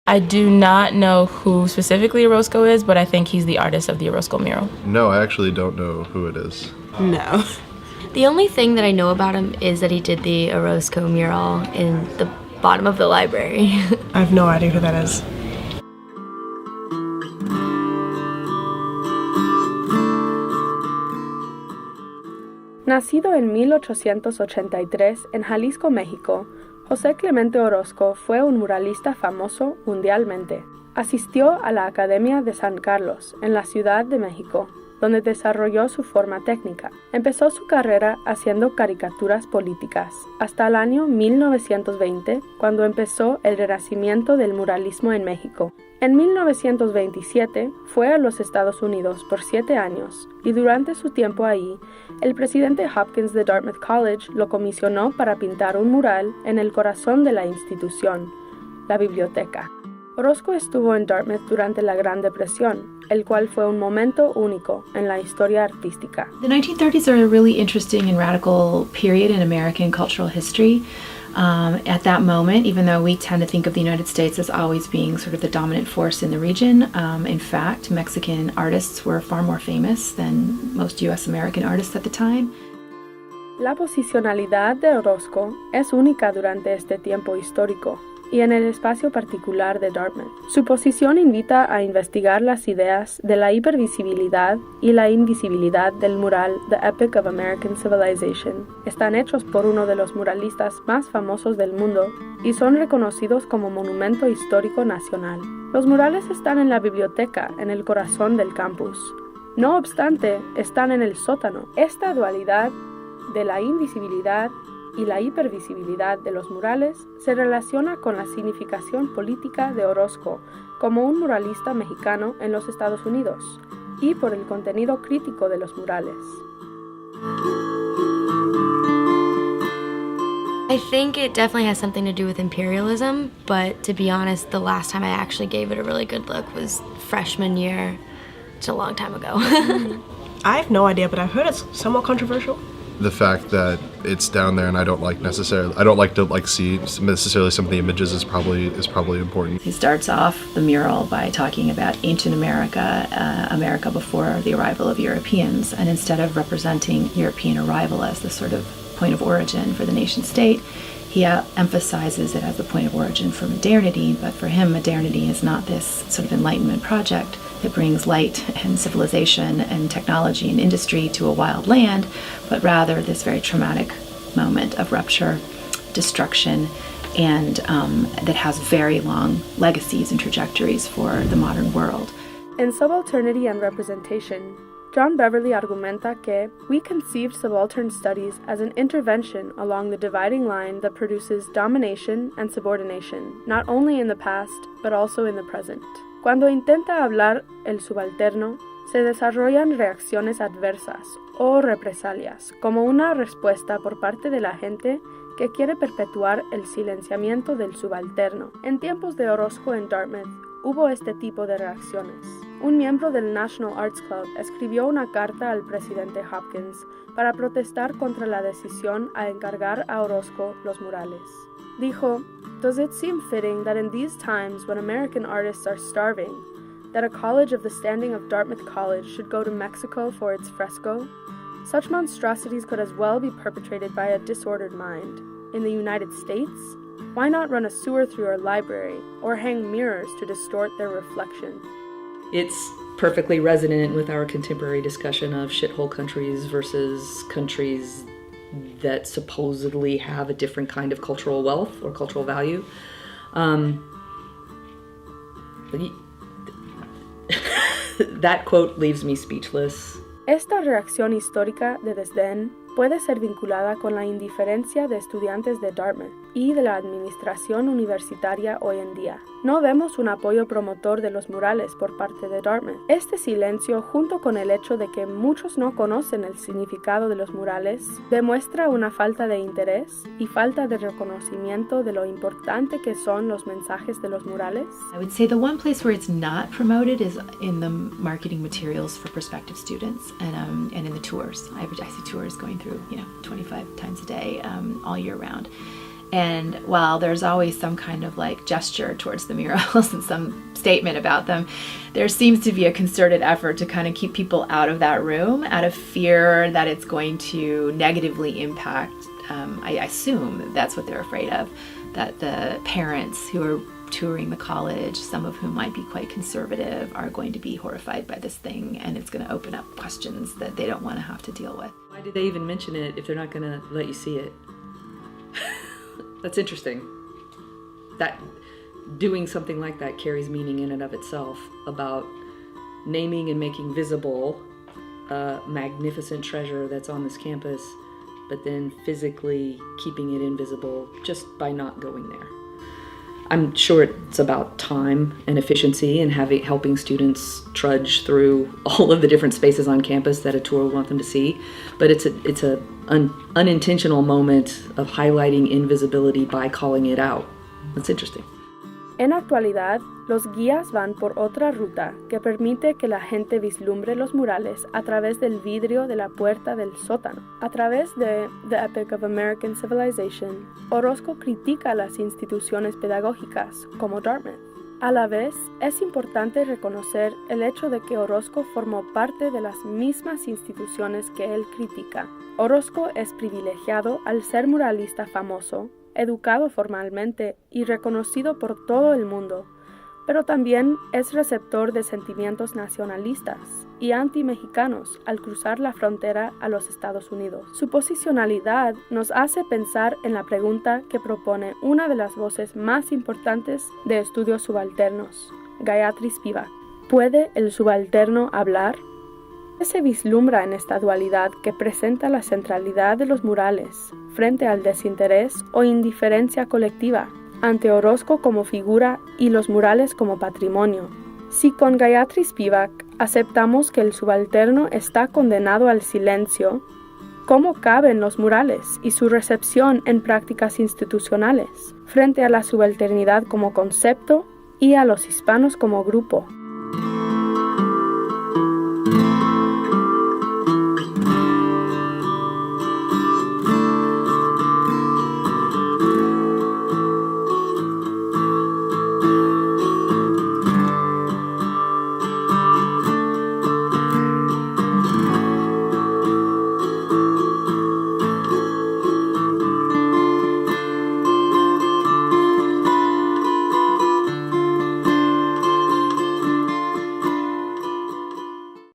I do not know who specifically Orozco is, but I think he's the artist of the Orozco mural. No, I actually don't know who it is. No. The only thing that I know about him is that he did the Orozco mural in the bottom of the library. I have no idea who that is. Nacido en 1883 en Jalisco, México, José Clemente Orozco fue un muralista famoso mundialmente. Asistió a la Academia de San Carlos en la Ciudad de México, donde desarrolló su forma técnica. Empezó su carrera haciendo caricaturas políticas, hasta el año 1920, cuando empezó el renacimiento del muralismo en México. En 1927 fue a los Estados Unidos por 7 años, y durante su tiempo ahí, el presidente Hopkins de Dartmouth College lo comisionó para pintar un mural en el corazón de la institución, la biblioteca. Orozco estuvo en Dartmouth durante la Gran Depresión, el cual fue un momento único en la historia artística. The 1930s are a really interesting and radical period in American cultural history. At that moment, even though we tend to think of the United States as always being sort of the dominant force in the region, in fact, Mexican artists were far more famous than most U.S. American artists at the time. La posicionalidad de Orozco es única durante este tiempo histórico y en el espacio particular de Dartmouth. Su posición invita a investigar las ideas de la hipervisibilidad y la invisibilidad del mural The Epic of American Civilization. Están hechos por uno de los muralistas más famosos del mundo y son reconocidos como monumento histórico nacional. Los murales están en la biblioteca, en el corazón del campus. No obstante, están en el sótano. Esta dualidad de la invisibilidad y la hipervisibilidad de los murales se relaciona con la significación política de Orozco como un muralista mexicano en los Estados Unidos y por el contenido crítico de los murales. I think it definitely has something to do with imperialism, but to be honest, the last time I actually gave it a really good look was freshman year. It's a long time ago. I have no idea, but I've heard it's somewhat controversial. The fact that it's down there and I don't like to see necessarily some of the images is probably important. He starts off the mural by talking about ancient America, America before the arrival of Europeans, and instead of representing European arrival as the sort of point of origin for the nation state, he emphasizes it as the point of origin for modernity, but for him modernity is not this sort of Enlightenment project that brings light and civilization and technology and industry to a wild land, but rather this very traumatic moment of rupture, destruction, and that has very long legacies and trajectories for the modern world. En Subalternity and Representation, John Beverly argumenta que we conceived subaltern studies as an intervention along the dividing line that produces domination and subordination, not only in the past, but also in the present. Cuando intenta hablar el subalterno, se desarrollan reacciones adversas o represalias, como una respuesta por parte de la gente que quiere perpetuar el silenciamiento del subalterno. En tiempos de Orozco en Dartmouth, hubo este tipo de reacciones. Un miembro del National Arts Club escribió una carta al presidente Hopkins para protestar contra la decisión a encargar a Orozco los murales. Dijo, "Does it seem fitting that in these times when American artists are starving, that a college of the standing of Dartmouth College should go to Mexico for its fresco? Such monstrosities could as well be perpetrated by a disordered mind. In the United States, why not run a sewer through your library or hang mirrors to distort their reflection?" It's perfectly resonant with our contemporary discussion of shithole countries versus countries that supposedly have a different kind of cultural wealth or cultural value. That quote leaves me speechless. Esta reacción histórica de desdén puede ser vinculada con la indiferencia de estudiantes de Dartmouth y de la administración universitaria hoy en día. No vemos un apoyo promotor de los murales por parte de Dartmouth. Este silencio, junto con el hecho de que muchos no conocen el significado de los murales, demuestra una falta de interés y falta de reconocimiento de lo importante que son los mensajes de los murales. I would say the one place where it's not promoted is in the marketing materials for prospective students and in the tours. I see tours going through 25 times a day all year round. And while there's always some kind of like gesture towards the murals and some statement about them, there seems to be a concerted effort to kind of keep people out of that room out of fear that it's going to negatively impact, I assume that's what they're afraid of, that the parents who are touring the college, some of whom might be quite conservative, are going to be horrified by this thing, and it's going to open up questions that they don't want to have to deal with. Why did they even mention it if they're not going to let you see it? That's interesting. That doing something like that carries meaning in and of itself about naming and making visible a magnificent treasure that's on this campus, but then physically keeping it invisible just by not going there. I'm sure it's about time and efficiency and helping students trudge through all of the different spaces on campus that a tour would want them to see. But it's an unintentional moment of highlighting invisibility by calling it out. That's interesting. En actualidad, los guías van por otra ruta que permite que la gente vislumbre los murales a través del vidrio de la puerta del sótano. A través de The Epic of American Civilization, Orozco critica las instituciones pedagógicas, como Dartmouth. A la vez, es importante reconocer el hecho de que Orozco formó parte de las mismas instituciones que él critica. Orozco es privilegiado al ser muralista famoso, educado formalmente y reconocido por todo el mundo, pero también es receptor de sentimientos nacionalistas y anti-mexicanos al cruzar la frontera a los Estados Unidos. Su posicionalidad nos hace pensar en la pregunta que propone una de las voces más importantes de estudios subalternos, Gayatri Spivak. ¿Puede el subalterno hablar? ¿Qué se vislumbra en esta dualidad que presenta la centralidad de los murales frente al desinterés o indiferencia colectiva ante Orozco como figura y los murales como patrimonio? Si con Gayatri Spivak aceptamos que el subalterno está condenado al silencio, ¿cómo caben los murales y su recepción en prácticas institucionales frente a la subalternidad como concepto y a los hispanos como grupo?